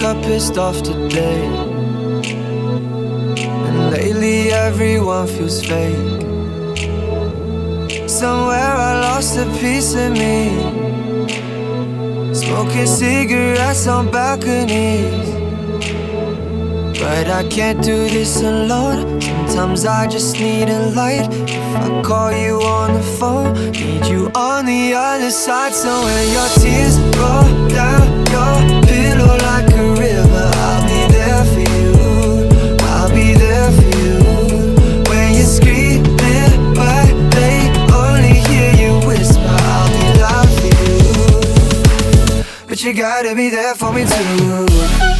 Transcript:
up pissed off today, and lately everyone feels fake. Somewhere I lost a piece of me, smoking cigarettes on balconies. But I can't do this alone. Sometimes I just need a light. If I call you on the phone, need you on the other side. So when your tears roll down your pillow like a river, I'll be there for you, I'll be there for you. When you're screaming but they only hear you whisper, I'll be loud for you. But you gotta be there for me too.